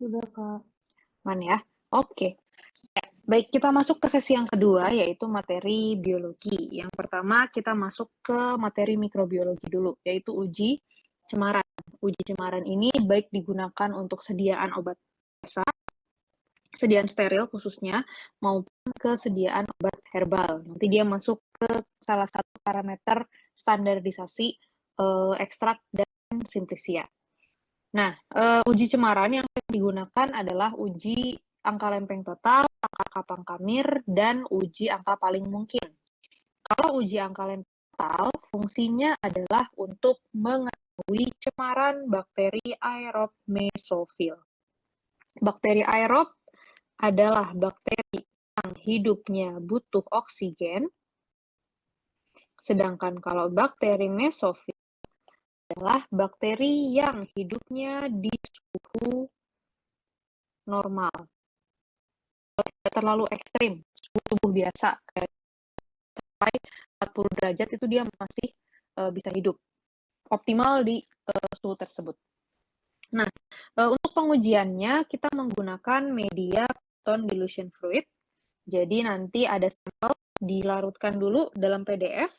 Udah, Kak. Aman ya? Oke. Baik, kita masuk ke sesi yang kedua, yaitu materi biologi. Yang pertama, kita masuk ke materi mikrobiologi dulu, yaitu uji cemaran. Uji cemaran ini baik digunakan untuk sediaan obat biasa, sediaan steril khususnya, maupun kesediaan obat herbal. Nanti dia masuk ke salah satu parameter standarisasi ekstrak dan simplisia. Nah, uji cemaran yang digunakan adalah uji angka lempeng total, angka kapang kamir, dan uji angka paling mungkin. Kalau uji angka lempeng total, fungsinya adalah untuk mengetahui cemaran bakteri aerob mesofil. Bakteri aerob adalah bakteri yang hidupnya butuh oksigen, sedangkan kalau bakteri mesofil adalah bakteri yang hidupnya di suhu normal. Tidak terlalu ekstrim, suhu tubuh biasa, kayak sampai 40 derajat itu dia masih bisa hidup. Optimal di suhu tersebut. Nah, untuk pengujiannya kita menggunakan media proton dilution fluid. Jadi nanti ada sampel dilarutkan dulu dalam PDF,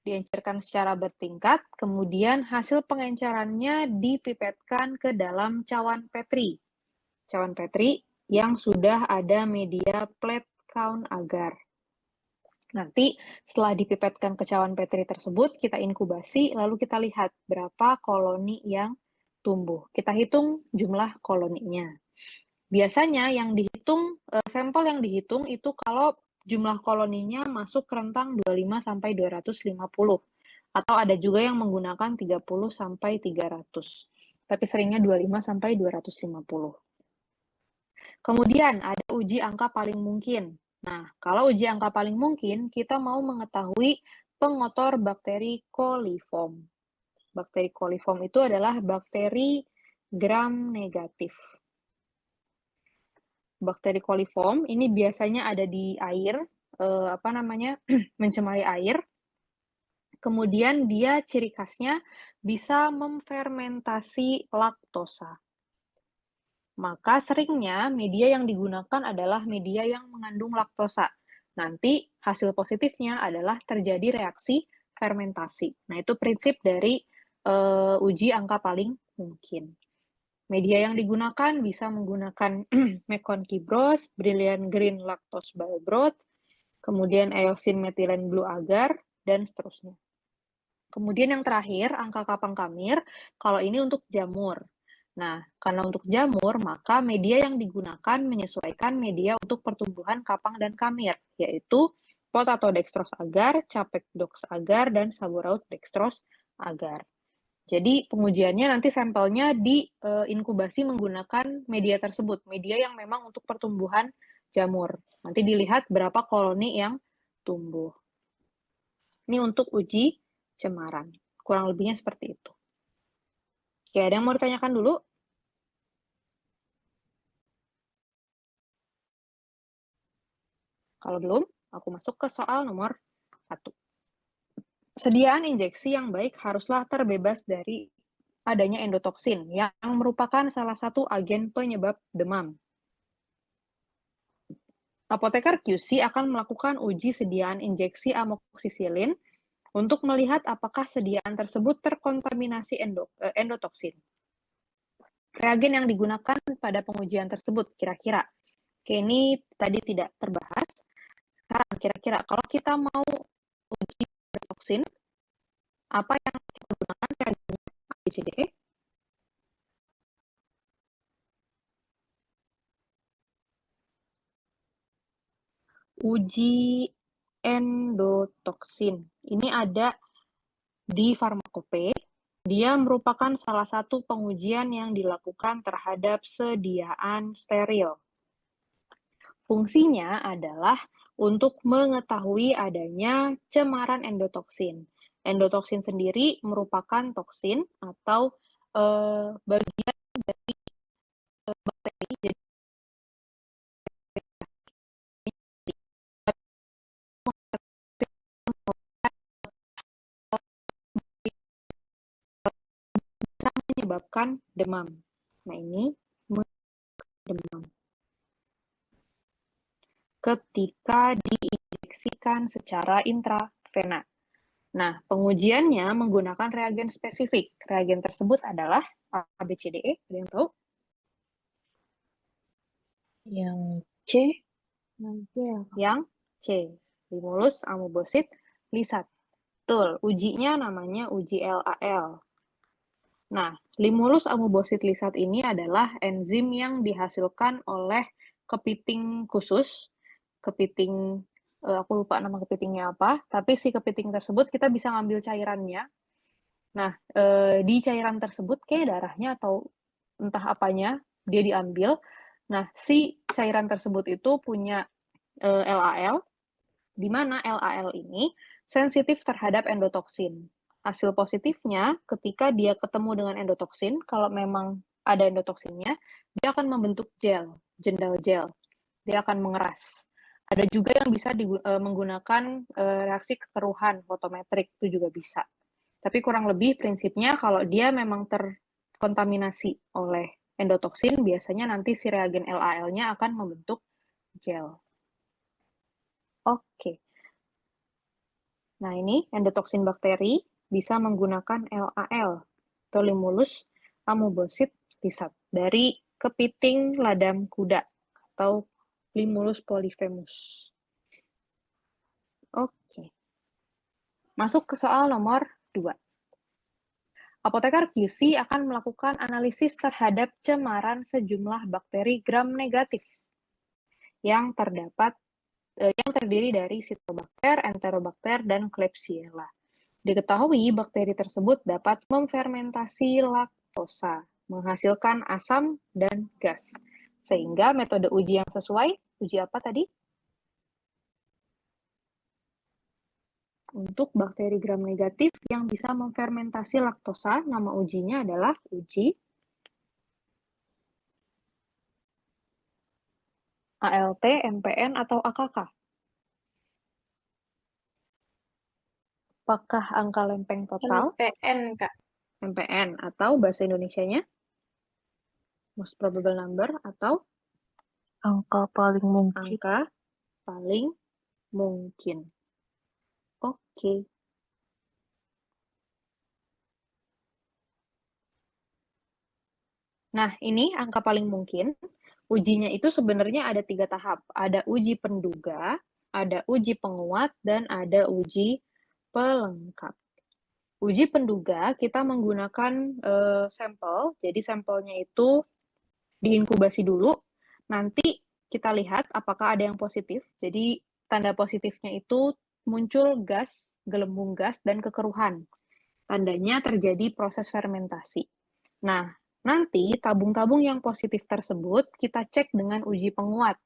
diencerkan secara bertingkat, kemudian hasil pengencerannya dipipetkan ke dalam cawan Petri. Cawan Petri yang sudah ada media plate count agar. Nanti setelah dipipetkan ke cawan Petri tersebut, kita inkubasi, lalu kita lihat berapa koloni yang tumbuh. Kita hitung jumlah koloninya. Biasanya yang dihitung, sampel yang dihitung itu kalau jumlah koloninya masuk rentang 25 sampai 250. Atau ada juga yang menggunakan 30 sampai 300. Tapi seringnya 25 sampai 250. Kemudian ada uji angka paling mungkin. Nah, kalau uji angka paling mungkin, kita mau mengetahui pengotor bakteri coliform. Bakteri coliform itu adalah bakteri gram negatif. Bakteri coliform ini biasanya ada di air, mencemari air. Kemudian dia ciri khasnya bisa memfermentasi laktosa. Maka seringnya media yang digunakan adalah media yang mengandung laktosa. Nanti hasil positifnya adalah terjadi reaksi fermentasi. Nah, itu prinsip dari uji angka paling mungkin. Media yang digunakan bisa menggunakan Mekon Kibros, Brilliant Green Lactose Bile Broth, kemudian Eosin Methylene Blue Agar, dan seterusnya. Kemudian yang terakhir, angka kapang kamir, kalau ini untuk jamur. Nah, karena untuk jamur, maka media yang digunakan menyesuaikan media untuk pertumbuhan kapang dan kamir, yaitu potato dextrose agar, capek dox agar, dan saburaut dextrose agar. Jadi pengujiannya nanti sampelnya diinkubasi menggunakan media tersebut, media yang memang untuk pertumbuhan jamur. Nanti dilihat berapa koloni yang tumbuh. Ini untuk uji cemaran. Kurang lebihnya seperti itu. Oke, ada yang mau ditanyakan dulu? Kalau belum, aku masuk ke soal nomor 1. Sediaan injeksi yang baik haruslah terbebas dari adanya endotoksin yang merupakan salah satu agen penyebab demam. Apoteker QC akan melakukan uji sediaan injeksi amoksisilin untuk melihat apakah sediaan tersebut terkontaminasi endotoksin. Reagen yang digunakan pada pengujian tersebut kira-kira. Oke, ini tadi tidak terbahas. Sekarang kira-kira kalau kita mau uji endotoksin, apa yang kita gunakan reagennya ABCDE? Uji endotoksin. Ini ada di Farmakope. Dia merupakan salah satu pengujian yang dilakukan terhadap sediaan steril. Fungsinya adalah untuk mengetahui adanya cemaran endotoksin. Endotoksin sendiri merupakan toksin atau bagian dari bakteri. Jadi bisa menyebabkan demam. Nah, ini demam ketika diinjeksikan secara intravena. Nah, pengujiannya menggunakan reagen spesifik. Reagen tersebut adalah ABCDE, ada yang tahu? Yang C. Yang C, limulus amoebosit lisat. Betul, ujinya namanya uji LAL. Nah, limulus amoebosit lisat ini adalah enzim yang dihasilkan oleh kepiting khusus. Kepiting, aku lupa nama kepitingnya apa, tapi si kepiting tersebut kita bisa ngambil cairannya. Nah, di cairan tersebut kayak darahnya atau entah apanya, dia diambil. Nah, si cairan tersebut itu punya LAL, di mana LAL ini sensitif terhadap endotoksin. Hasil positifnya, ketika dia ketemu dengan endotoksin, kalau memang ada endotoksinnya, dia akan membentuk gel, jendal gel. Dia akan mengeras. Ada juga yang bisa menggunakan reaksi kekeruhan fotometrik, itu juga bisa. Tapi kurang lebih prinsipnya kalau dia memang terkontaminasi oleh endotoksin, biasanya nanti si reagen LAL-nya akan membentuk gel. Oke. Nah, ini endotoksin bakteri bisa menggunakan LAL atau limulus amoebosit lisat dari kepiting ladam kuda atau Limulus polyphemus. Oke. Masuk ke soal nomor 2. Apoteker QC akan melakukan analisis terhadap cemaran sejumlah bakteri gram negatif yang terdiri dari Citobacter, Enterobacter, dan Klebsiella. Diketahui bakteri tersebut dapat memfermentasi laktosa, menghasilkan asam dan gas. Sehingga metode uji yang sesuai, uji apa tadi? Untuk bakteri gram negatif yang bisa memfermentasi laktosa, nama ujinya adalah uji ALT, MPN, atau AKK. Apakah angka lempeng total? MPN, Kak. MPN, atau bahasa Indonesianya? Most probable number, atau? Angka paling mungkin. Angka paling mungkin. Oke. Nah, ini angka paling mungkin. Ujinya itu sebenarnya ada 3 tahap. Ada uji penduga, ada uji penguat, dan ada uji pelengkap. Uji penduga, kita menggunakan sampel. Jadi sampelnya itu diinkubasi dulu. Nanti kita lihat apakah ada yang positif. Jadi tanda positifnya itu muncul gas, gelembung gas, dan kekeruhan. Tandanya terjadi proses fermentasi. Nah, nanti tabung-tabung yang positif tersebut kita cek dengan uji penguat.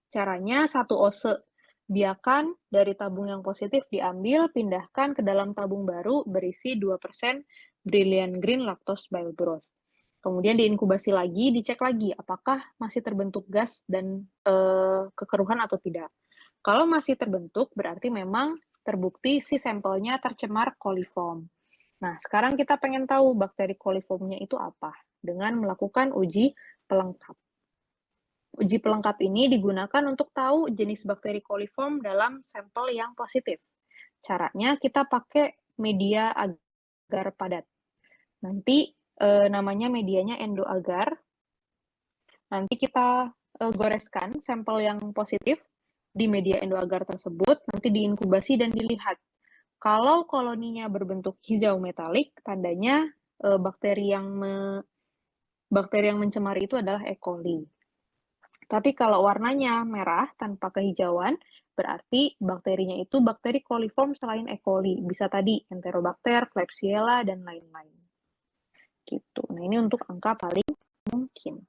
Caranya 1 ose. Biarkan dari tabung yang positif diambil, pindahkan ke dalam tabung baru berisi 2% Brilliant Green Lactose Bile Broth. Kemudian diinkubasi lagi, dicek lagi apakah masih terbentuk gas dan kekeruhan atau tidak. Kalau masih terbentuk, berarti memang terbukti si sampelnya tercemar coliform. Nah, sekarang kita pengen tahu bakteri coliformnya itu apa dengan melakukan uji pelengkap. Uji pelengkap ini digunakan untuk tahu jenis bakteri coliform dalam sampel yang positif. Caranya kita pakai media agar padat. Nanti namanya medianya endoagar. Nanti kita goreskan sampel yang positif di media endoagar tersebut, nanti diinkubasi dan dilihat. Kalau koloninya berbentuk hijau metalik, tandanya bakteri yang mencemari itu adalah E. coli. Tapi kalau warnanya merah tanpa kehijauan, berarti bakterinya itu bakteri coliform selain E. coli. Bisa tadi Enterobacter, Klebsiella, dan lain-lain. Gitu. Nah, ini untuk angka paling mungkin.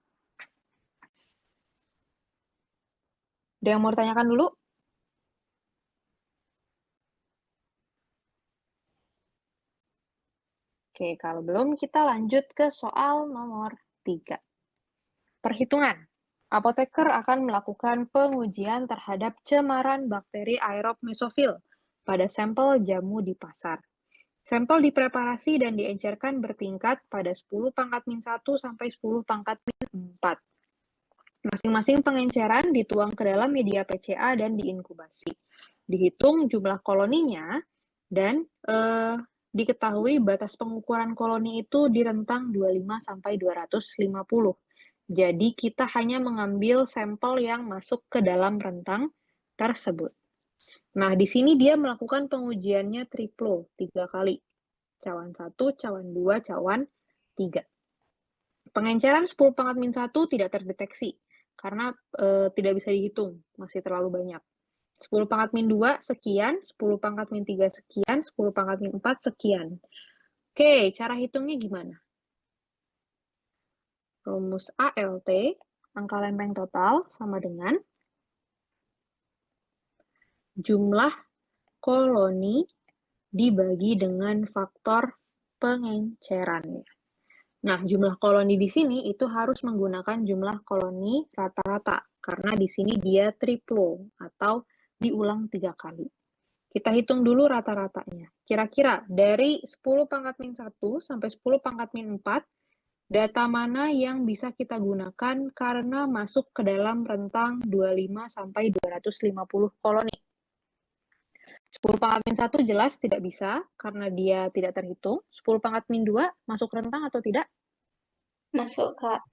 Ada yang mau ditanyakan dulu? Oke, kalau belum kita lanjut ke soal nomor 3. Perhitungan. Apoteker akan melakukan pengujian terhadap cemaran bakteri aerob mesofil pada sampel jamu di pasar. Sampel dipreparasi dan diencerkan bertingkat pada 10 pangkat min 1 sampai 10 pangkat min 4. Masing-masing pengenceran dituang ke dalam media PCA dan diinkubasi. Dihitung jumlah koloninya dan diketahui batas pengukuran koloni itu di rentang 25 sampai 250. Jadi kita hanya mengambil sampel yang masuk ke dalam rentang tersebut. Nah, di sini dia melakukan pengujiannya triplo 3 kali. Cawan 1, cawan 2, cawan 3. Pengenceran 10 pangkat min 1 tidak terdeteksi karena tidak bisa dihitung, masih terlalu banyak. 10 pangkat min 2 sekian, 10 pangkat min 3 sekian, 10 pangkat min 4 sekian. Oke, cara hitungnya gimana? Rumus ALT, angka lempeng total, sama dengan jumlah koloni dibagi dengan faktor pengencerannya. Nah, jumlah koloni di sini itu harus menggunakan jumlah koloni rata-rata, karena di sini dia triplo, atau diulang 3 kali. Kita hitung dulu rata-ratanya. Kira-kira dari 10 pangkat min 1 sampai 10 pangkat min 4, data mana yang bisa kita gunakan karena masuk ke dalam rentang 25 sampai 250 koloni? 10 pangkat min 1 jelas tidak bisa, karena dia tidak terhitung. 10 pangkat min 2 masuk rentang atau tidak? Masuk, Kak.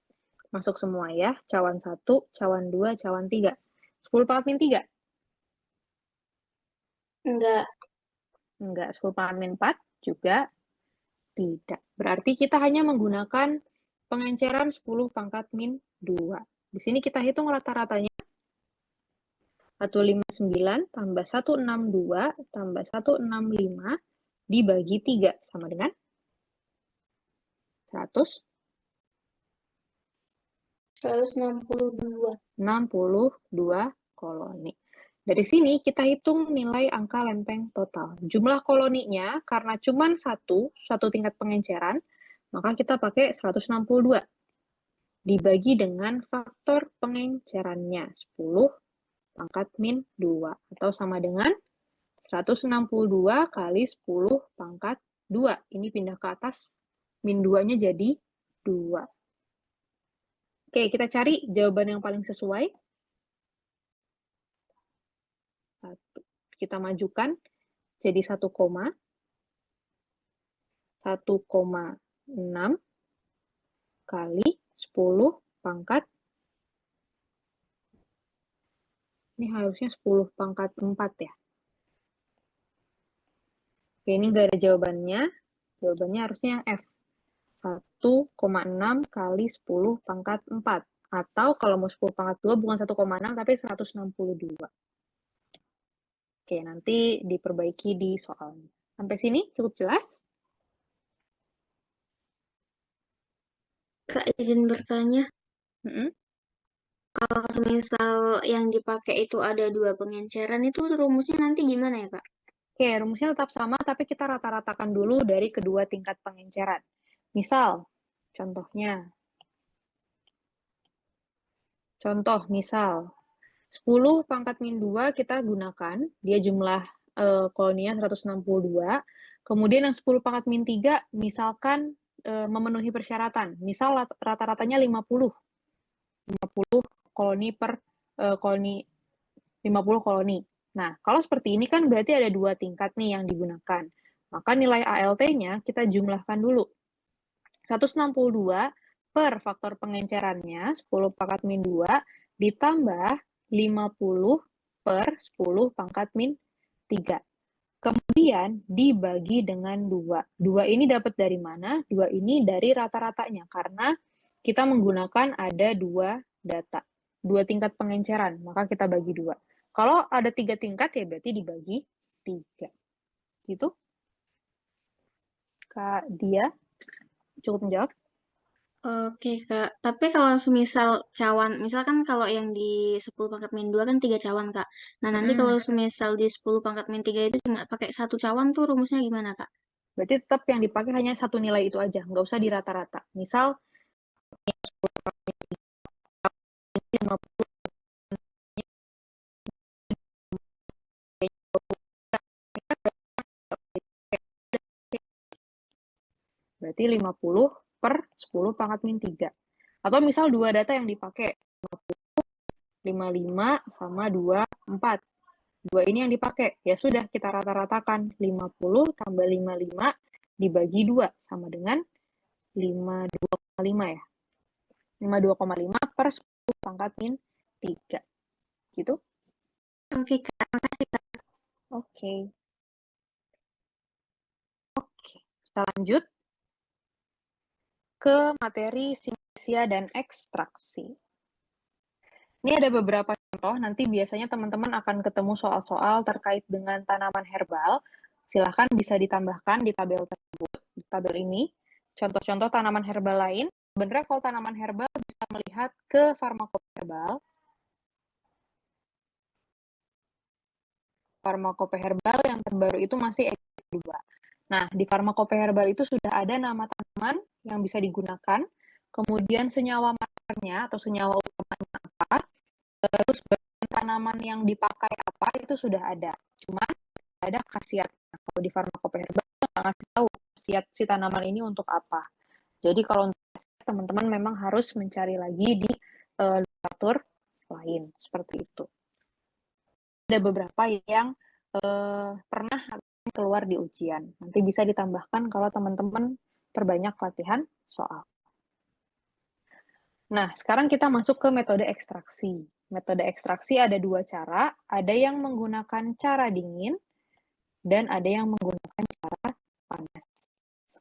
Masuk semua ya. Cawan 1, cawan 2, cawan 3. 10 pangkat min 3? Enggak. Enggak. 10 pangkat min 4 juga tidak. Berarti kita hanya menggunakan pengenceran 10 pangkat min 2. Di sini kita hitung rata-ratanya. 159 tambah 162 tambah 165 dibagi 3 sama dengan 100. 162. 62 koloni. Dari sini kita hitung nilai angka lempeng total. Jumlah koloninya karena cuma satu tingkat pengenceran, maka kita pakai 162. Dibagi dengan faktor pengencerannya, 10 pangkat min 2. Atau sama dengan 162 kali 10 pangkat 2. Ini pindah ke atas, min 2-nya jadi 2. Oke, kita cari jawaban yang paling sesuai. Kita majukan jadi 1,6 kali 10 pangkat. Ini harusnya 10 pangkat 4 ya. Oke, ini nggak ada jawabannya. Jawabannya harusnya F. 1,6 kali 10 pangkat 4. Atau kalau mau 10 pangkat 2 bukan 1,6 tapi 162. Oke, nanti diperbaiki di soalnya. Sampai sini cukup jelas? Kak, izin bertanya. Mm-mm. Kalau semisal yang dipakai itu ada 2 pengenceran, itu rumusnya nanti gimana ya, Kak? Oke, rumusnya tetap sama, tapi kita rata-ratakan dulu dari kedua tingkat pengenceran. Misal, contoh, misal, 10 pangkat min 2 kita gunakan, dia jumlah koloninya 162, kemudian yang 10 pangkat min 3, misalkan memenuhi persyaratan, misal rata-ratanya 50 koloni per koloni, 50 koloni. Nah, kalau seperti ini kan berarti ada 2 tingkat nih yang digunakan. Maka nilai ALT-nya kita jumlahkan dulu. 162 per faktor pengencerannya, 10 pangkat min 2, ditambah 50 per 10 pangkat min 3. Kemudian dibagi dengan 2. 2 ini dapat dari mana? 2 ini dari rata-ratanya, karena kita menggunakan ada 2 data. 2 tingkat pengenceran, maka kita bagi 2. Kalau ada 3 tingkat, ya berarti dibagi 3. Gitu? Kak Dia, cukup menjawab? Oke, Kak. Tapi kalau semisal cawan, misalkan kalau yang di 10 pangkat min 2 kan 3 cawan, Kak. Nah, nanti kalau semisal di 10 pangkat min 3 itu cuma pakai 1 cawan tuh rumusnya gimana, Kak? Berarti tetap yang dipakai hanya satu nilai itu aja, nggak usah di rata-rata. Misal, 50, berarti 50 per 10 pangkat min 3. Atau misal dua data yang dipakai, 55 sama 24. 2 ini yang dipakai. Ya sudah, kita rata-ratakan. 50 tambah 55 dibagi 2 sama dengan 52,5 ya. 52,5 per 10 pangkat min 3. Gitu? Oke, Kak. Makasih, Kak. Oke. Oke, kita lanjut ke materi simplisia dan ekstraksi. Ini ada beberapa contoh, nanti biasanya teman-teman akan ketemu soal-soal terkait dengan tanaman herbal. Silahkan bisa ditambahkan di tabel tersebut, di tabel ini. Contoh-contoh tanaman herbal lain. Sebenarnya kalau tanaman herbal bisa melihat ke farmakope herbal. Farmakope herbal yang terbaru itu masih edisi 2. Nah, di farmakope herbal itu sudah ada nama tanaman yang bisa digunakan, kemudian senyawa markernya atau senyawa utamanya apa, terus tanaman yang dipakai apa, itu sudah ada. Cuman ada khasiatnya. Kalau di farmakope herbal nggak ngasih tahu khasiat si tanaman ini untuk apa. Jadi kalau untuk teman-teman memang harus mencari lagi di literatur lain, seperti itu. Ada beberapa yang pernah keluar di ujian. Nanti bisa ditambahkan kalau teman-teman perbanyak latihan soal. Nah, sekarang kita masuk ke metode ekstraksi. Metode ekstraksi ada 2 cara, ada yang menggunakan cara dingin, dan ada yang menggunakan cara panas.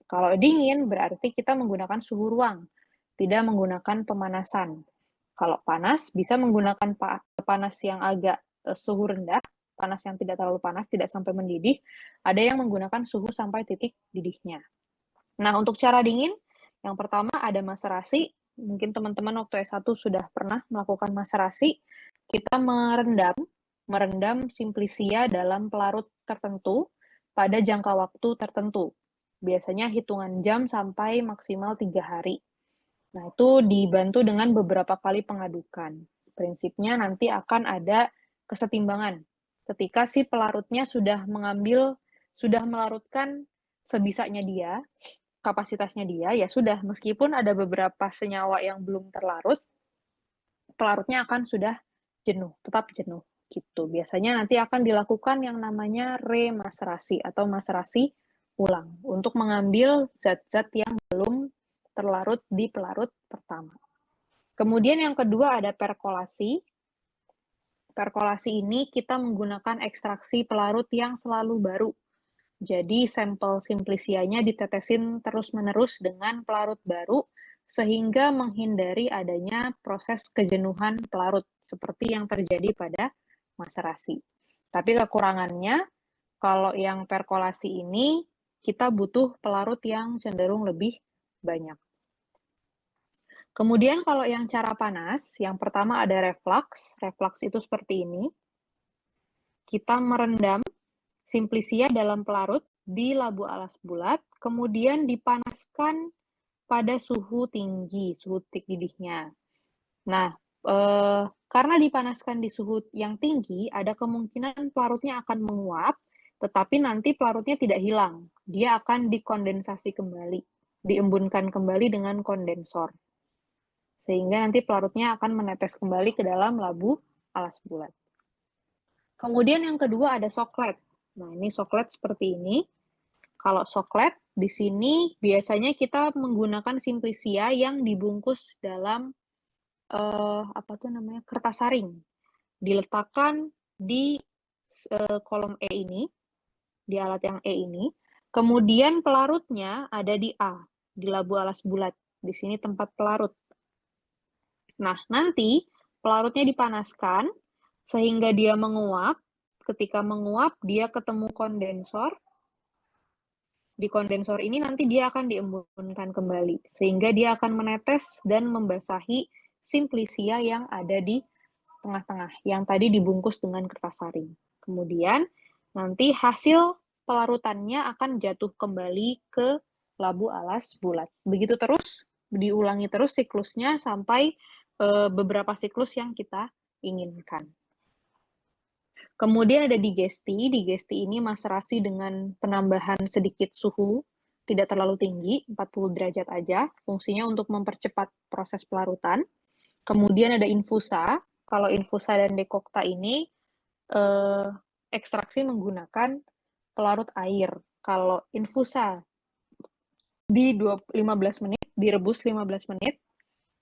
Kalau dingin berarti kita menggunakan suhu ruang, tidak menggunakan pemanasan. Kalau panas bisa menggunakan panas yang agak suhu rendah, panas yang tidak terlalu panas, tidak sampai mendidih. Ada yang menggunakan suhu sampai titik didihnya. Nah, untuk cara dingin, yang pertama ada maserasi. Mungkin teman-teman waktu S1 sudah pernah melakukan maserasi. Kita merendam simplisia dalam pelarut tertentu pada jangka waktu tertentu. Biasanya hitungan jam sampai maksimal 3 hari. Nah, itu dibantu dengan beberapa kali pengadukan. Prinsipnya nanti akan ada kesetimbangan. Ketika si pelarutnya sudah melarutkan sebisanya dia, kapasitasnya dia, ya sudah, meskipun ada beberapa senyawa yang belum terlarut, pelarutnya akan sudah jenuh, tetap jenuh. Gitu. Biasanya nanti akan dilakukan yang namanya remaserasi atau maserasi ulang untuk mengambil zat-zat yang belum terlarut di pelarut pertama. Kemudian yang kedua ada perkolasi. Perkolasi ini kita menggunakan ekstraksi pelarut yang selalu baru. Jadi sampel simplisianya ditetesin terus-menerus dengan pelarut baru sehingga menghindari adanya proses kejenuhan pelarut seperti yang terjadi pada maserasi. Tapi kekurangannya kalau yang perkolasi ini kita butuh pelarut yang cenderung lebih banyak. Kemudian kalau yang cara panas, yang pertama ada reflux. Reflux itu seperti ini. Kita merendam simplisia dalam pelarut di labu alas bulat, kemudian dipanaskan pada suhu tinggi, suhu titik didihnya. Nah, karena dipanaskan di suhu yang tinggi, ada kemungkinan pelarutnya akan menguap, tetapi nanti pelarutnya tidak hilang. Dia akan dikondensasi kembali, diembunkan kembali dengan kondensor. Sehingga nanti pelarutnya akan menetes kembali ke dalam labu alas bulat. Kemudian yang kedua ada soklet. Nah, ini soklet seperti ini. Kalau soklet, di sini biasanya kita menggunakan simplisia yang dibungkus dalam kertas saring. Diletakkan di kolom E ini, di alat yang E ini. Kemudian pelarutnya ada di A, di labu alas bulat. Di sini tempat pelarut. Nah, nanti pelarutnya dipanaskan sehingga dia menguap. Ketika menguap, dia ketemu kondensor. Di kondensor ini nanti dia akan diembunkan kembali, sehingga dia akan menetes dan membasahi simplisia yang ada di tengah-tengah, yang tadi dibungkus dengan kertas saring. Kemudian, nanti hasil pelarutannya akan jatuh kembali ke labu alas bulat. Begitu terus, diulangi terus siklusnya sampai beberapa siklus yang kita inginkan. Kemudian ada digesti. Digesti ini maserasi dengan penambahan sedikit suhu, tidak terlalu tinggi, 40 derajat aja. Fungsinya untuk mempercepat proses pelarutan. Kemudian ada infusa. Kalau infusa dan dekokta ini ekstraksi menggunakan pelarut air. Kalau infusa di 15 menit, direbus 15 menit.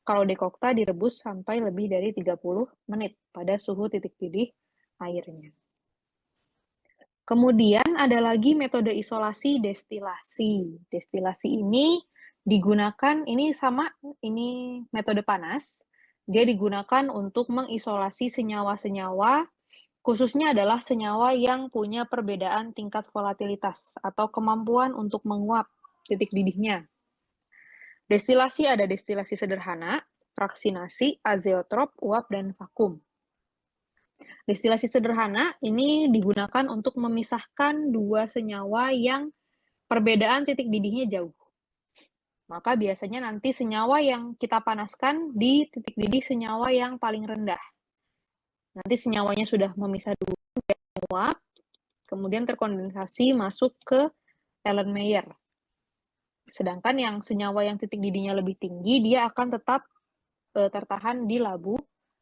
Kalau dekokta direbus sampai lebih dari 30 menit pada suhu titik didih airnya. Kemudian ada lagi metode isolasi destilasi. Destilasi ini digunakan, ini sama, ini metode panas. Dia digunakan untuk mengisolasi senyawa-senyawa, khususnya adalah senyawa yang punya perbedaan tingkat volatilitas atau kemampuan untuk menguap titik didihnya. Destilasi ada destilasi sederhana, fraksinasi, azeotrop, uap, dan vakum. Destilasi sederhana ini digunakan untuk memisahkan dua senyawa yang perbedaan titik didihnya jauh. Maka biasanya nanti senyawa yang kita panaskan di titik didih senyawa yang paling rendah. Nanti senyawanya sudah memisah dulu, menguap, kemudian terkondensasi masuk ke Erlenmeyer. Sedangkan yang senyawa yang titik didihnya lebih tinggi, dia akan tetap tertahan di labu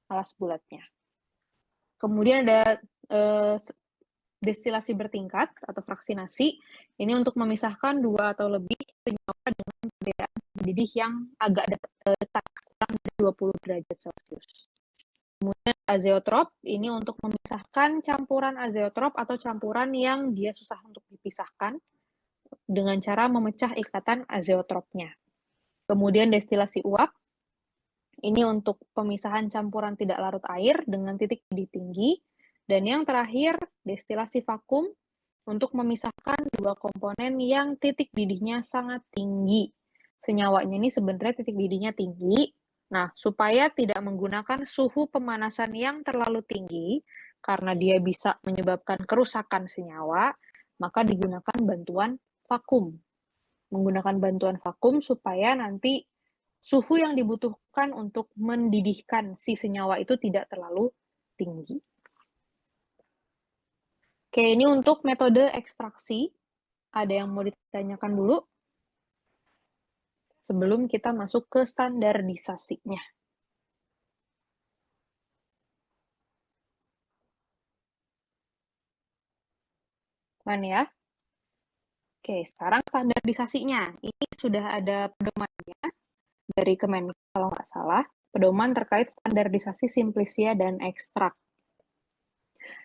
alas bulatnya. Kemudian ada destilasi bertingkat atau fraksinasi. Ini untuk memisahkan dua atau lebih senyawa dengan perbedaan didih yang agak dekat, kurang dari 20 derajat Celcius. Kemudian azeotrop, ini untuk memisahkan campuran azeotrop atau campuran yang dia susah untuk dipisahkan dengan cara memecah ikatan azeotropnya. Kemudian destilasi uap, ini untuk pemisahan campuran tidak larut air dengan titik didih tinggi. Dan yang terakhir, destilasi vakum untuk memisahkan dua komponen yang titik didihnya sangat tinggi. Senyawanya ini sebenarnya titik didihnya tinggi. Nah, supaya tidak menggunakan suhu pemanasan yang terlalu tinggi, karena dia bisa menyebabkan kerusakan senyawa, maka digunakan bantuan vakum. Menggunakan bantuan vakum supaya nanti suhu yang dibutuhkan untuk mendidihkan si senyawa itu tidak terlalu tinggi. Oke, ini untuk metode ekstraksi. Ada yang mau ditanyakan dulu? Sebelum kita masuk ke standarisasinya. Mana ya? Oke, sekarang standarisasinya. Ini sudah ada pedomannya dari Kemenkes kalau nggak salah. Pedoman terkait standarisasi simplisia dan ekstrak.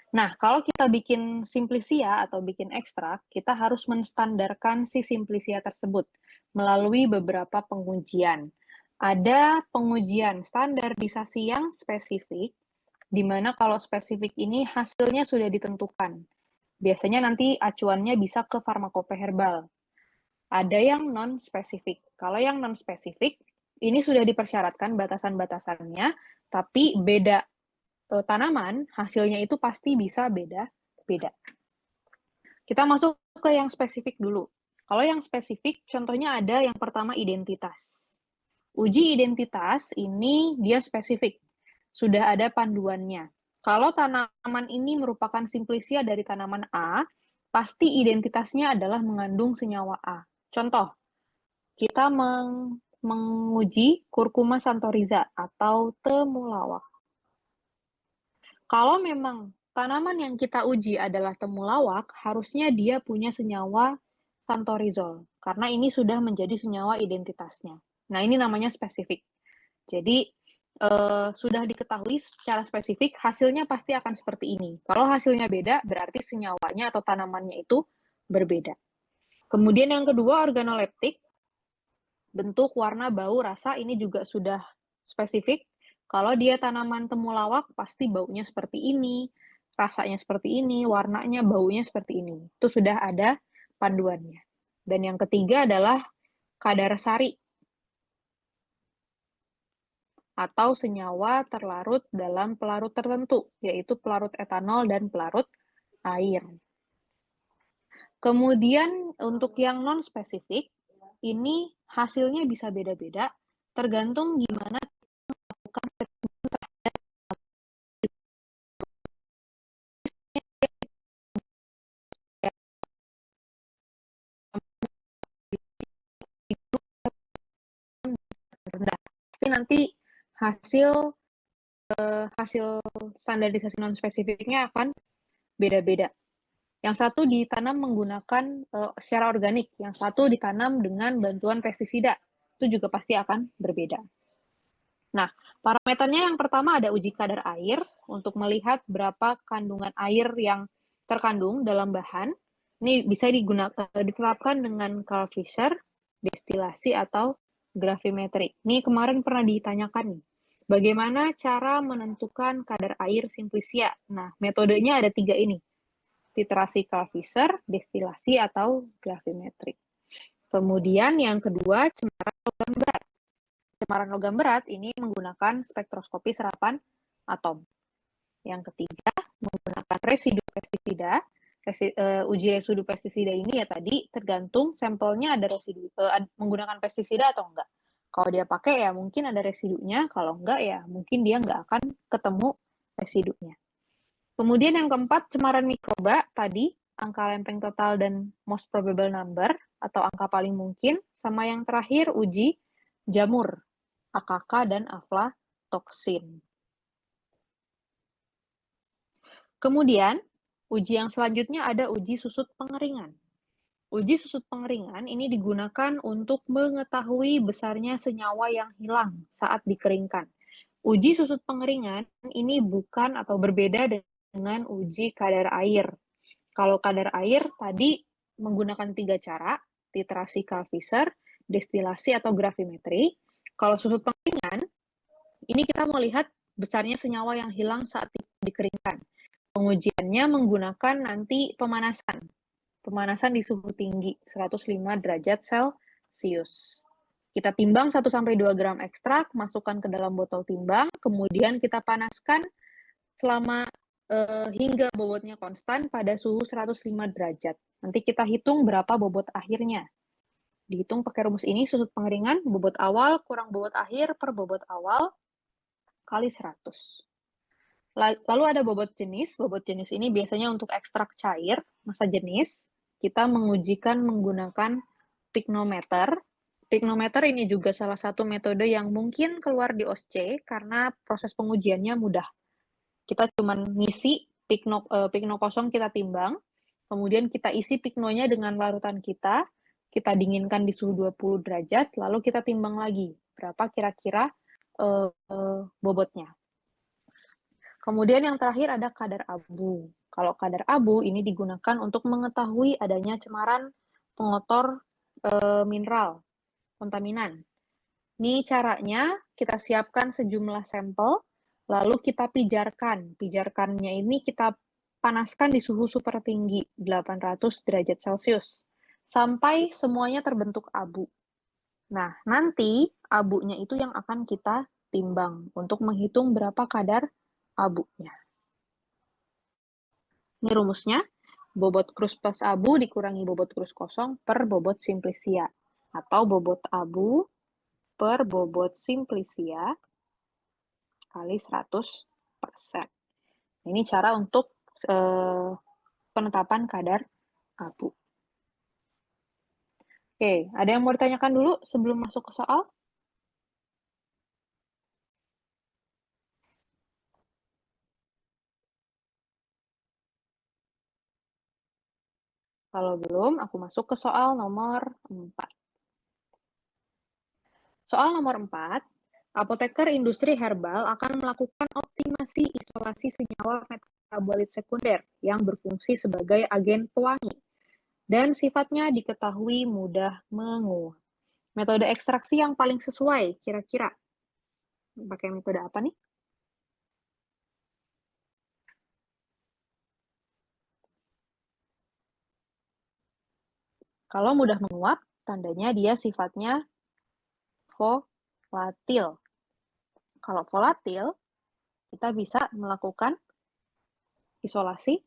Nah, kalau kita bikin simplisia atau bikin ekstrak, kita harus menstandarkan si simplisia tersebut melalui beberapa pengujian. Ada pengujian standarisasi yang spesifik, di mana kalau spesifik ini hasilnya sudah ditentukan. Biasanya nanti acuannya bisa ke farmakope herbal. Ada yang non-spesifik. Kalau yang non-spesifik, ini sudah dipersyaratkan batasan-batasannya, tapi beda tanaman, hasilnya itu pasti bisa beda-beda. Kita masuk ke yang spesifik dulu. Kalau yang spesifik, contohnya ada yang pertama identitas. Uji identitas ini dia spesifik. Sudah ada panduannya. Kalau tanaman ini merupakan simplisia dari tanaman A, pasti identitasnya adalah mengandung senyawa A. Contoh, kita menguji Curcuma santoriza atau temulawak. Kalau memang tanaman yang kita uji adalah temulawak, harusnya dia punya senyawa santorizol, karena ini sudah menjadi senyawa identitasnya. Nah, ini namanya spesifik. Jadi, sudah diketahui secara spesifik, hasilnya pasti akan seperti ini. Kalau hasilnya beda, berarti senyawanya atau tanamannya itu berbeda. Kemudian yang kedua, organoleptik. Bentuk, warna, bau, rasa, ini juga sudah spesifik. Kalau dia tanaman temulawak, pasti baunya seperti ini, rasanya seperti ini, warnanya, baunya seperti ini. Itu sudah ada panduannya. Dan yang ketiga adalah kadar sari atau senyawa terlarut dalam pelarut tertentu, yaitu pelarut etanol dan pelarut air. Kemudian untuk yang non-spesifik, ini hasilnya bisa beda-beda, tergantung gimana rendah. Pasti nanti hasil hasil standarisasi non-spesifiknya akan beda-beda. Yang satu ditanam menggunakan secara organik, yang satu ditanam dengan bantuan pestisida. Itu juga pasti akan berbeda. Nah, parameternya yang pertama ada uji kadar air untuk melihat berapa kandungan air yang terkandung dalam bahan. Ini bisa diterapkan dengan Carl Fisher, destilasi, atau gravimetri. Ini kemarin pernah ditanyakan nih. Bagaimana cara menentukan kadar air simplisia? Nah, metodenya ada 3 ini. Titrasi Carl Fisher, destilasi, atau gravimetri. Kemudian yang kedua, cemaran logam berat. Cemaran logam berat ini menggunakan spektroskopi serapan atom. Yang ketiga, menggunakan residu pestisida. Uji residu pestisida ini ya tadi tergantung sampelnya ada residu menggunakan pestisida atau enggak. Kalau dia pakai ya mungkin ada residunya, kalau enggak ya mungkin dia enggak akan ketemu residunya. Kemudian yang keempat, cemaran mikroba tadi, angka lempeng total dan most probable number atau angka paling mungkin, sama yang terakhir uji jamur, AKK dan aflatoksin. Kemudian, uji yang selanjutnya ada uji susut pengeringan. Uji susut pengeringan ini digunakan untuk mengetahui besarnya senyawa yang hilang saat dikeringkan. Uji susut pengeringan ini bukan atau berbeda dengan uji kadar air. Kalau kadar air tadi menggunakan 3 cara, titrasi Carl Fisher, destilasi atau gravimetri. Kalau susut pengeringan, ini kita mau lihat besarnya senyawa yang hilang saat dikeringkan. Pengujiannya menggunakan nanti pemanasan. Pemanasan di suhu tinggi, 105 derajat Celcius. Kita timbang 1-2 gram ekstrak, masukkan ke dalam botol timbang, kemudian kita panaskan selama hingga bobotnya konstan pada suhu 105 derajat. Nanti kita hitung berapa bobot akhirnya. Dihitung pakai rumus ini, susut pengeringan, bobot awal kurang bobot akhir per bobot awal kali 100. Lalu ada bobot jenis. Bobot jenis ini biasanya untuk ekstrak cair, masa jenis. Kita mengujikan menggunakan piknometer. Piknometer ini juga salah satu metode yang mungkin keluar di OSCE karena proses pengujiannya mudah. Kita cuma ngisi pikno kosong kita timbang, kemudian kita isi piknonya dengan larutan kita dinginkan di suhu 20 derajat, lalu kita timbang lagi berapa kira-kira bobotnya. Kemudian yang terakhir ada kadar abu. Kalau kadar abu ini digunakan untuk mengetahui adanya cemaran pengotor mineral, kontaminan. Ini caranya kita siapkan sejumlah sampel, lalu kita pijarkan. Pijarkannya ini kita panaskan di suhu super tinggi, 800 derajat Celcius, sampai semuanya terbentuk abu. Nah, nanti abunya itu yang akan kita timbang untuk menghitung berapa kadar abunya. Ini rumusnya, bobot krus plus abu dikurangi bobot krus kosong per bobot simplisia, atau bobot abu per bobot simplisia kali 100%. Ini cara untuk penetapan kadar abu. Oke, ada yang mau ditanyakan dulu sebelum masuk ke soal? Kalau belum, aku masuk ke soal nomor 4. Soal nomor 4, apoteker industri herbal akan melakukan optimasi isolasi senyawa metabolit sekunder yang berfungsi sebagai agen pewangi dan sifatnya diketahui mudah menguap. Metode ekstraksi yang paling sesuai kira-kira pakai metode apa nih? Kalau mudah menguap, tandanya dia sifatnya volatil. Kalau volatil, kita bisa melakukan isolasi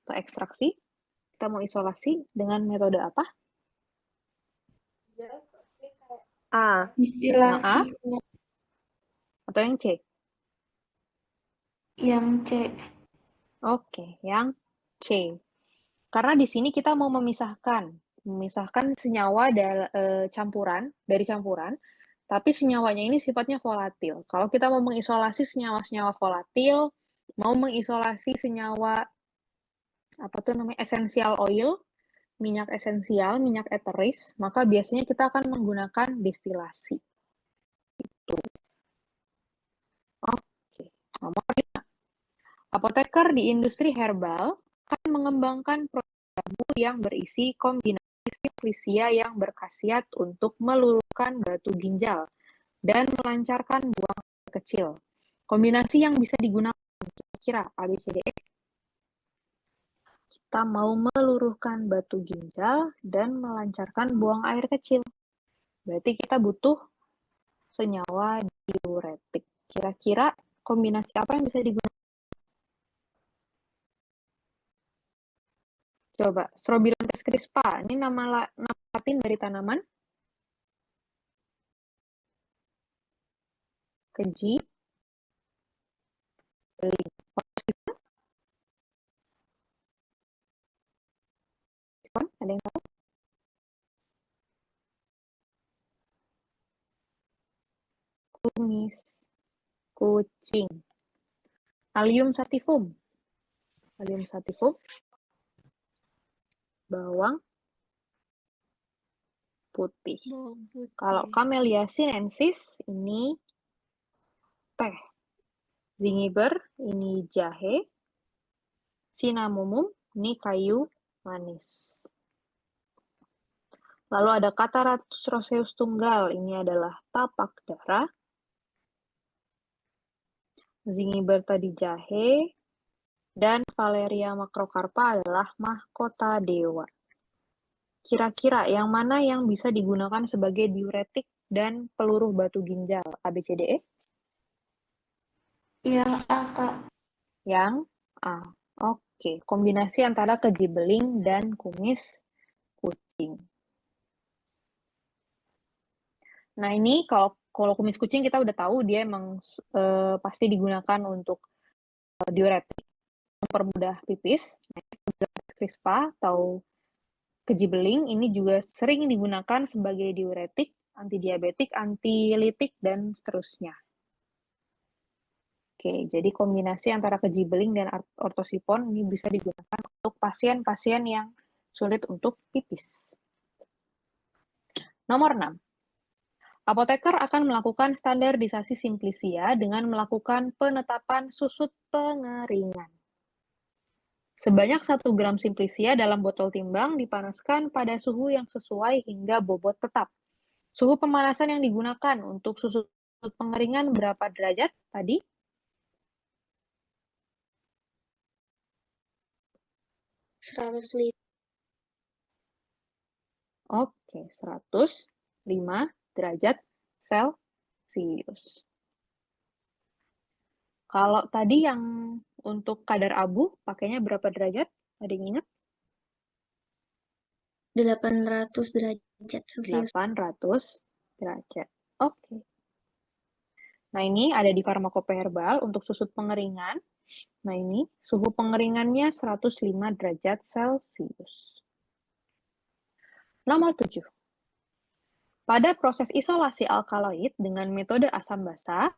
atau ekstraksi. Kita mau isolasi dengan metode apa? A. Destilasi. Atau yang C? Yang C. Oke, yang C. Karena di sini kita mau memisahkan senyawa dari campuran Tapi senyawanya ini sifatnya volatil. Kalau kita mau mengisolasi senyawa-senyawa volatil, mau mengisolasi senyawa apa tuh namanya essential oil, minyak esensial, minyak eteris, maka biasanya kita akan menggunakan destilasi. Itu. Oke. Nomor 5. Apoteker di industri herbal akan mengembangkan produk jamu yang berisi kombinasi simplicia yang berkhasiat untuk meluluhkan batu ginjal dan melancarkan buang air kecil. Kombinasi yang bisa digunakan kira-kira ABCDE. Kita mau meluruhkan batu ginjal dan melancarkan buang air kecil. Berarti kita butuh senyawa diuretik. Kira-kira kombinasi apa yang bisa digunakan? Coba, Strobilanthes crispa. Ini nama latin dari tanaman. Keji. Beling. Ada yang tahu? Kumis kucing. Allium sativum. Allium sativum. Bawang putih. Kalau Camellia sinensis ini teh. Zingiber ini jahe. Cinnamomum ini kayu manis. Lalu ada Cataratus roseus tunggal, ini adalah tapak darah. Zingiber tadi jahe. Dan Valeria macrocarpa adalah mahkota dewa. Kira-kira yang mana yang bisa digunakan sebagai diuretik dan peluruh batu ginjal? ABCDE? Yang A, Kak. Yang A. Oke, kombinasi antara keji beling dan kumis kucing. Nah, ini kalau kumis kucing kita udah tahu dia emang pasti digunakan untuk diuretik, mempermudah pipis. Crispa atau keji beling ini juga sering digunakan sebagai diuretik, antidiabetik, antilitik, dan seterusnya. Oke, jadi kombinasi antara keji beling dan ortosipon ini bisa digunakan untuk pasien-pasien yang sulit untuk pipis. Nomor 6. Apoteker akan melakukan standarisasi simplicia dengan melakukan penetapan susut pengeringan. Sebanyak 1 gram simplicia dalam botol timbang dipanaskan pada suhu yang sesuai hingga bobot tetap. Suhu pemanasan yang digunakan untuk susut pengeringan berapa derajat tadi? Oke, 105 derajat Celcius. Kalau tadi yang untuk kadar abu, pakainya berapa derajat? Ada yang ingat? 800 derajat Celcius. 800 derajat. Oke. Nah, ini ada di Farmakope Herbal untuk susut pengeringan. Nah, ini suhu pengeringannya 105 derajat Celcius. Nomor 7. Pada proses isolasi alkaloid dengan metode asam basa,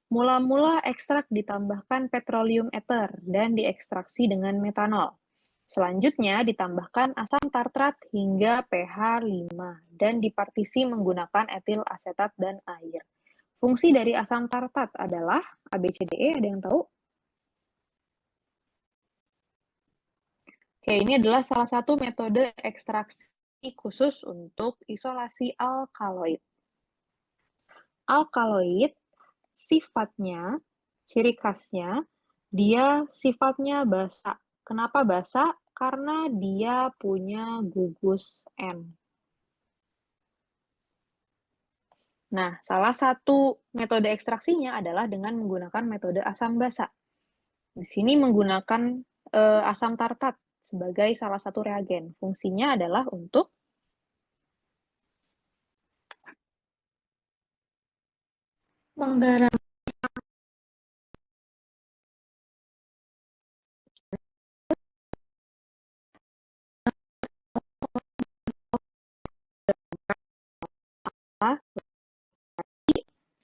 mula-mula ekstrak ditambahkan petroleum ether dan diekstraksi dengan metanol. Selanjutnya ditambahkan asam tartrat hingga pH 5 dan dipartisi menggunakan etil asetat dan air. Fungsi dari asam tartrat adalah ABCDE, ada yang tahu? Oke, ini adalah salah satu metode ekstraksi khusus untuk isolasi alkaloid. Alkaloid sifatnya, ciri khasnya, dia sifatnya basa. Kenapa basa? Karena dia punya gugus N. Nah, salah satu metode ekstraksinya adalah dengan menggunakan metode asam basa. Di sini menggunakan asam tartat sebagai salah satu reagen. Fungsinya adalah untuk Menggaram.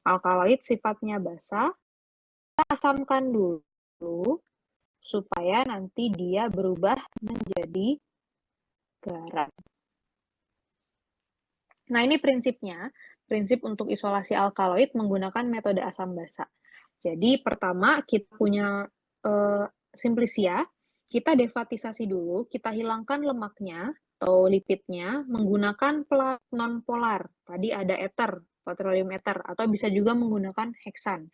Alkaloid sifatnya basa, kita asamkan dulu supaya nanti dia berubah menjadi garam. Nah, ini prinsipnya. Prinsip untuk isolasi alkaloid menggunakan metode asam basa. Jadi, pertama kita punya simplisia, kita defatisasi dulu, kita hilangkan lemaknya atau lipidnya menggunakan pelarut nonpolar. Tadi ada ether, petroleum ether, atau bisa juga menggunakan heksan.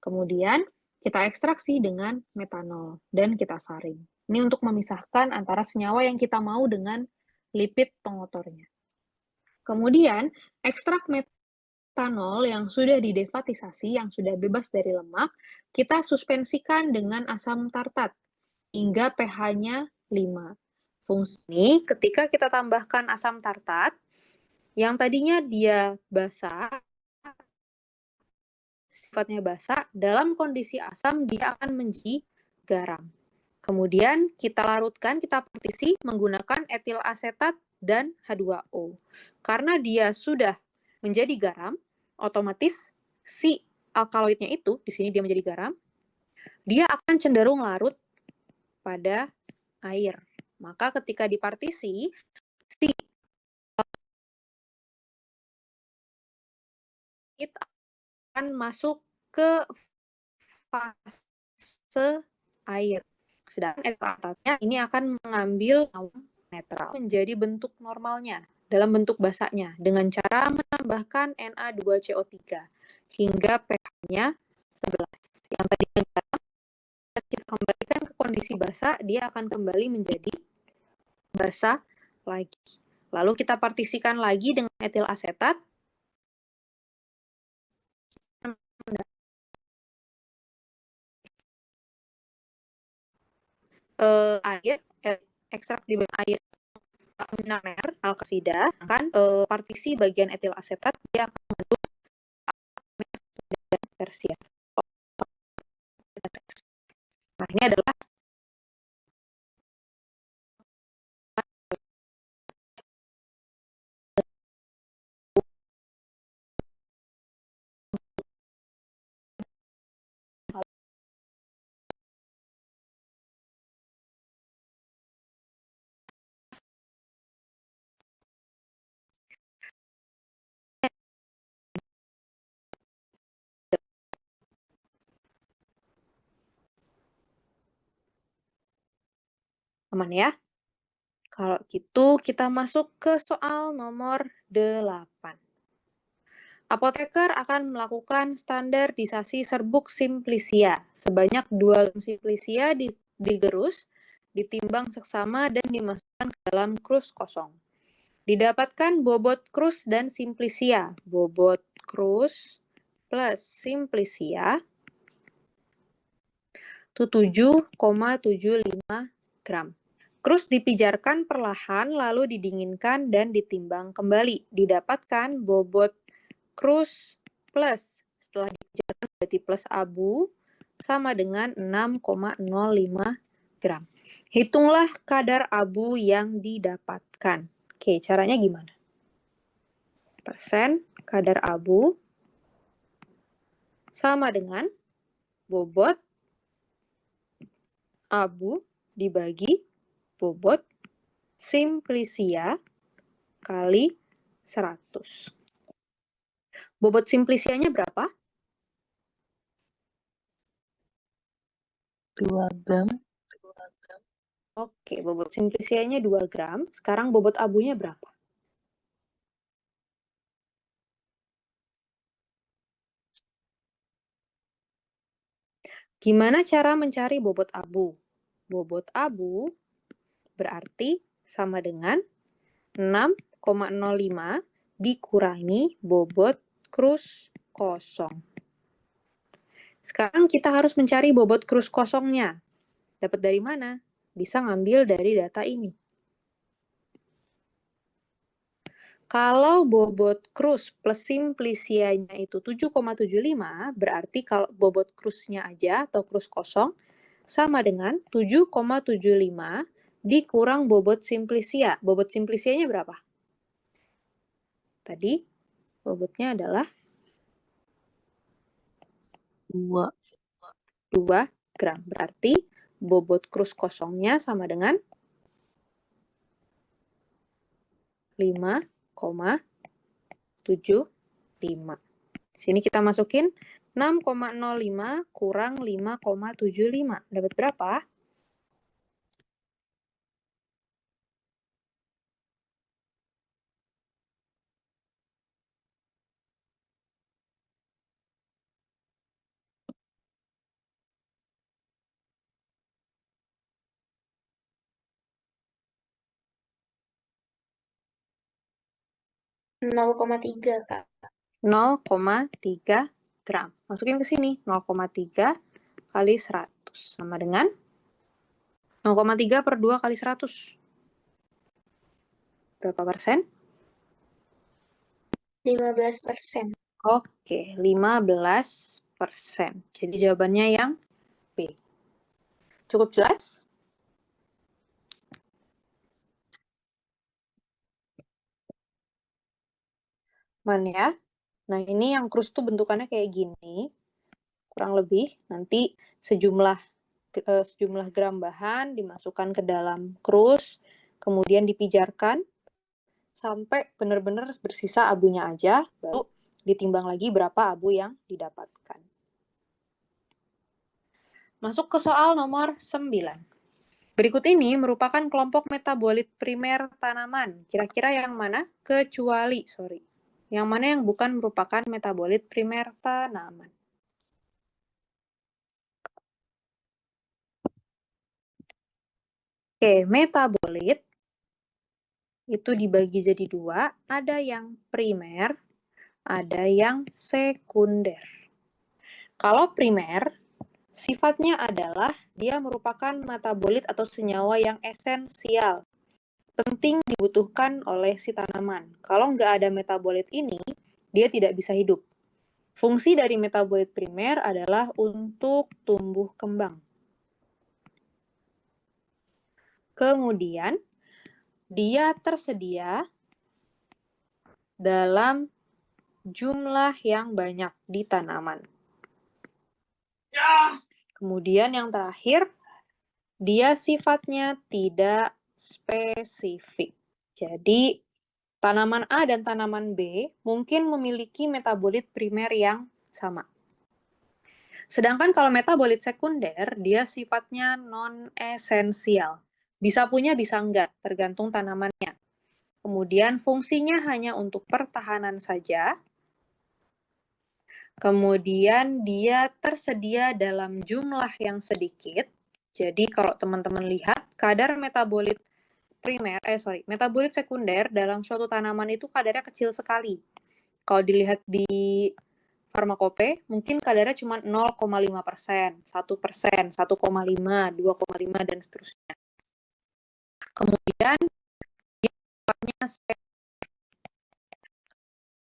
Kemudian kita ekstraksi dengan metanol dan kita saring. Ini untuk memisahkan antara senyawa yang kita mau dengan lipid pengotornya. Kemudian, ekstrak metanol yang sudah didefatisasi, yang sudah bebas dari lemak, kita suspensikan dengan asam tartat hingga pH-nya 5. Fungsi ini ketika kita tambahkan asam tartat, yang tadinya dia basa, sifatnya basa, dalam kondisi asam dia akan menjadi garam. Kemudian kita larutkan, kita partisi menggunakan etil asetat dan H2O. Karena dia sudah menjadi garam, otomatis si alkaloidnya itu, di sini dia menjadi garam, dia akan cenderung larut pada air. Maka ketika dipartisi, si alkaloid akan masuk ke fase air. Sedangkan etil asetatnya ini akan mengambil netral menjadi bentuk normalnya dalam bentuk basanya dengan cara menambahkan Na2CO3 hingga pH-nya 11. Yang tadinya garam, kita kembalikan ke kondisi basa, dia akan kembali menjadi basa lagi. Lalu kita partisikan lagi dengan etil asetat. Air, ekstrak di air aminamer alkasida kan partisi bagian etil asetat dia akan membentuk tersier. Nah, ini adalah aman ya. Kalau gitu kita masuk ke soal nomor 8. Apoteker akan melakukan standarisasi serbuk simplisia. Sebanyak 2 gram simplisia digerus, ditimbang seksama dan dimasukkan ke dalam krus kosong. Didapatkan bobot krus dan simplisia. Bobot krus plus simplisia itu 7,75 gram. Krus dipijarkan perlahan lalu didinginkan dan ditimbang kembali. Didapatkan bobot krus plus, setelah dipijarkan berarti plus abu, sama dengan 6,05 gram. Hitunglah kadar abu yang didapatkan. Oke, caranya gimana? Persen kadar abu sama dengan bobot abu dibagi bobot simplisia kali 100. Bobot simplisianya berapa? 2 gram. Oke, bobot simplisianya 2 gram. Sekarang bobot abunya berapa? Gimana cara mencari bobot abu? Bobot abu berarti sama dengan 6,05 dikurangi bobot krus kosong. Sekarang kita harus mencari bobot krus kosongnya. Dapat dari mana? Bisa ngambil dari data ini. Kalau bobot krus plus simplisianya itu 7,75, berarti kalau bobot krusnya aja atau krus kosong sama dengan 7,75 dikurang bobot simplisia. Bobot simplisianya berapa? Tadi bobotnya adalah 2. 2 gram. Berarti bobot krus kosongnya sama dengan 5,75. Sini kita masukin 6,05 kurang 5,75. Dapat berapa? 0,3, Kak. 0,3 gram. Masukin ke sini. 0,3 kali 100. Sama dengan 0,3 per 2 kali 100. Berapa persen? 15%. Oke, 15%. Jadi jawabannya yang B. Cukup jelas? Mana ya? Nah, ini yang krus tuh bentukannya kayak gini. Kurang lebih nanti sejumlah gram bahan dimasukkan ke dalam krus, kemudian dipijarkan sampai benar-benar bersisa abunya aja, baru ditimbang lagi berapa abu yang didapatkan. Masuk ke soal nomor 9. Berikut ini merupakan kelompok metabolit primer tanaman. Kira-kira yang mana? Yang mana yang bukan merupakan metabolit primer tanaman? Oke, metabolit itu dibagi jadi 2, ada yang primer, ada yang sekunder. Kalau primer, sifatnya adalah dia merupakan metabolit atau senyawa yang esensial, penting dibutuhkan oleh si tanaman. Kalau nggak ada metabolit ini, dia tidak bisa hidup. Fungsi dari metabolit primer adalah untuk tumbuh kembang. Kemudian, dia tersedia dalam jumlah yang banyak di tanaman. Kemudian yang terakhir, dia sifatnya tidak spesifik. Jadi, tanaman A dan tanaman B mungkin memiliki metabolit primer yang sama. Sedangkan kalau metabolit sekunder, dia sifatnya non-esensial. Bisa punya, bisa enggak, tergantung tanamannya. Kemudian fungsinya hanya untuk pertahanan saja. Kemudian dia tersedia dalam jumlah yang sedikit. Jadi kalau teman-teman lihat, kadar metabolit metabolit sekunder dalam suatu tanaman itu kadarnya kecil sekali. Kalau dilihat di farmakope, mungkin kadarnya cuma 0,5%, 1%, 1,5, 2,5, dan seterusnya. Kemudian, dia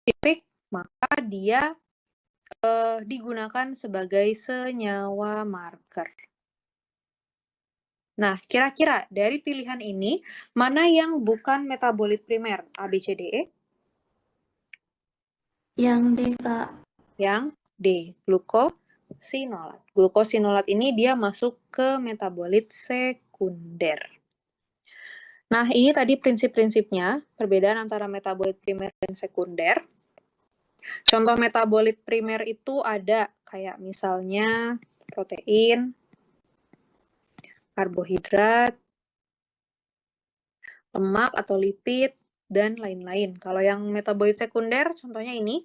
spesifik, maka dia digunakan sebagai senyawa marker. Nah, kira-kira dari pilihan ini, mana yang bukan metabolit primer? A, B, C, D, E? Yang D, Kak. Yang D, glukosinolat. Glukosinolat ini dia masuk ke metabolit sekunder. Nah, ini tadi prinsip-prinsipnya, perbedaan antara metabolit primer dan sekunder. Contoh metabolit primer itu ada kayak misalnya protein, karbohidrat, lemak atau lipid, dan lain-lain. Kalau yang metabolit sekunder, contohnya ini,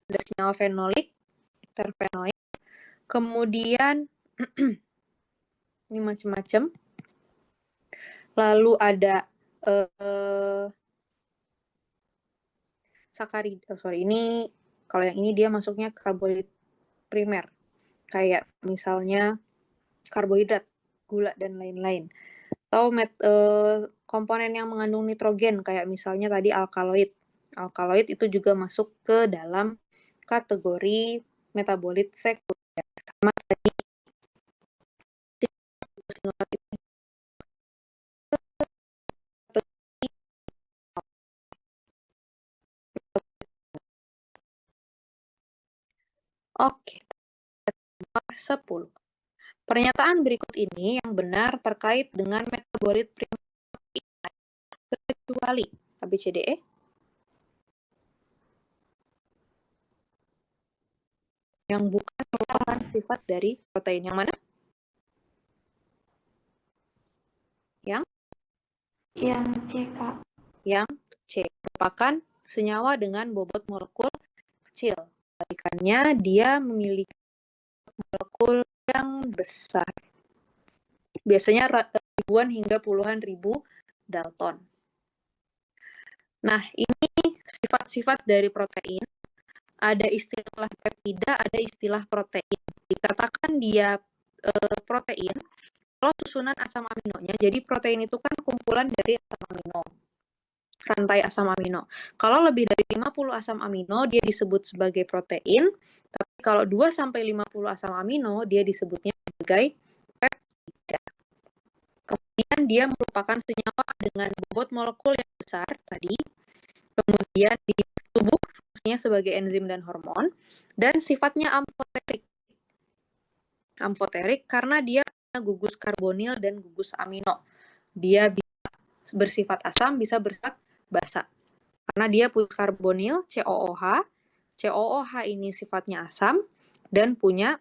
ada senyawa fenolik, terpenoid, kemudian ini macam-macam. Lalu ada ini kalau yang ini dia masuknya karbohidrat primer. Kayak misalnya karbohidrat, gula, dan lain-lain. Atau komponen yang mengandung nitrogen, kayak misalnya tadi alkaloid. Alkaloid itu juga masuk ke dalam kategori metabolit sekunder. Sama tadi Oke, nomor 10. Pernyataan berikut ini yang benar terkait dengan metabolit primer kecuali ABCDE. Yang bukan merupakan sifat dari protein. Yang mana? Yang C, Kak. Yang C. Merupakan senyawa dengan bobot molekul kecil. Kebalikannya, dia memiliki molekul yang besar. Biasanya ribuan hingga puluhan ribu Dalton. Nah, ini sifat-sifat dari protein. Ada istilah peptida, ada istilah protein. Dikatakan dia protein kalau susunan asam aminonya. Jadi protein itu kan kumpulan dari asam amino, rantai asam amino. Kalau lebih dari 50 asam amino, dia disebut sebagai protein. Tapi kalau 2 sampai 50 asam amino, dia disebutnya sebagai peptida. Kemudian dia merupakan senyawa dengan bobot molekul yang besar tadi. Kemudian di tubuh fungsinya sebagai enzim dan hormon, dan sifatnya amfoterik. Amfoterik karena dia punya gugus karbonil dan gugus amino. Dia bisa bersifat asam, bisa bersifat basa. Karena dia punya karbonil COOH. COOH ini sifatnya asam dan punya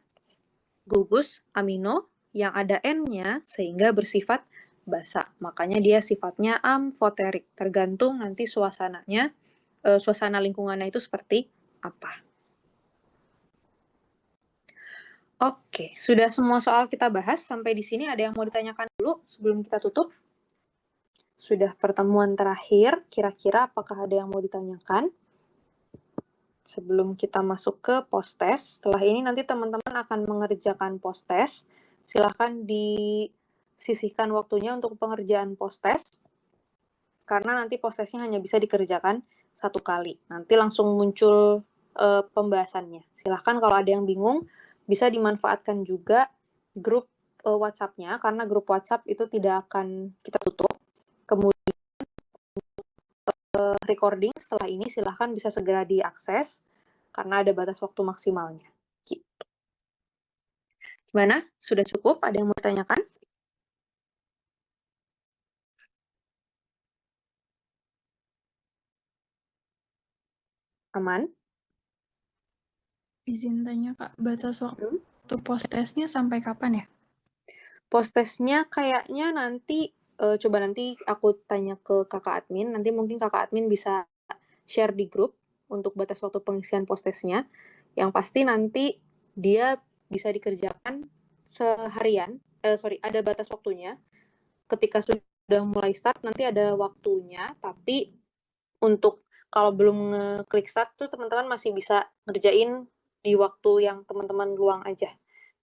gugus amino yang ada N-nya sehingga bersifat basa. Makanya dia sifatnya amfoterik. Tergantung nanti suasananya, suasana lingkungannya itu seperti apa. Oke, sudah semua soal kita bahas sampai di sini. Ada yang mau ditanyakan dulu sebelum kita tutup? Sudah pertemuan terakhir, kira-kira apakah ada yang mau ditanyakan? Sebelum kita masuk ke post-test, setelah ini nanti teman-teman akan mengerjakan post-test. Silahkan disisihkan waktunya untuk pengerjaan post-test, karena nanti post-testnya hanya bisa dikerjakan satu kali. Nanti langsung muncul pembahasannya. Silahkan kalau ada yang bingung, bisa dimanfaatkan juga grup WhatsApp-nya, karena grup WhatsApp itu tidak akan kita tutup. Kemudian recording setelah ini silahkan bisa segera diakses, karena ada batas waktu maksimalnya. Gitu. Gimana? Sudah cukup? Ada yang mau ditanyakan? Aman? Izin tanya Kak, batas waktu post testnya sampai kapan ya? Post testnya kayaknya nanti, coba nanti aku tanya ke kakak admin, nanti mungkin kakak admin bisa share di grup untuk batas waktu pengisian post testnya. Yang pasti nanti dia bisa dikerjakan seharian, ada batas waktunya. Ketika sudah mulai start, nanti ada waktunya, tapi untuk kalau belum ngeklik start tuh teman-teman masih bisa ngerjain di waktu yang teman-teman luang aja.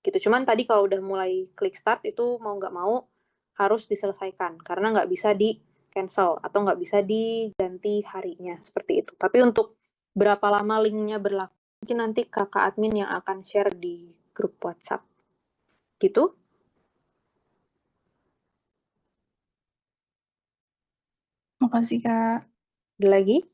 Gitu. Cuman tadi kalau udah mulai klik start itu mau nggak mau harus diselesaikan karena nggak bisa di cancel atau nggak bisa diganti harinya seperti itu. Tapi untuk berapa lama linknya berlaku mungkin nanti kakak admin yang akan share di grup WhatsApp. Gitu. Makasih Kak. Ada lagi?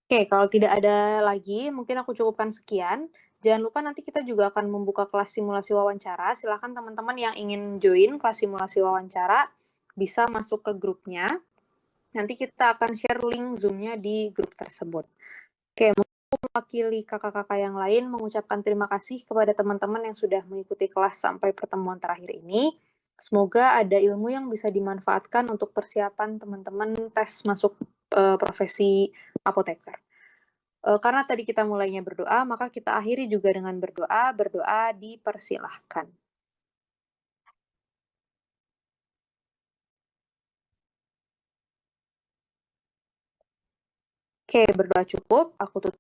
Oke, kalau tidak ada lagi, mungkin aku cukupkan sekian. Jangan lupa nanti kita juga akan membuka kelas simulasi wawancara. Silakan teman-teman yang ingin join kelas simulasi wawancara bisa masuk ke grupnya. Nanti kita akan share link Zoom-nya di grup tersebut. Oke, mewakili kakak-kakak yang lain mengucapkan terima kasih kepada teman-teman yang sudah mengikuti kelas sampai pertemuan terakhir ini. Semoga ada ilmu yang bisa dimanfaatkan untuk persiapan teman-teman tes masuk profesi apoteker. Karena tadi kita mulainya berdoa, maka kita akhiri juga dengan berdoa. Berdoa dipersilahkan. Oke, berdoa cukup. Aku tutup.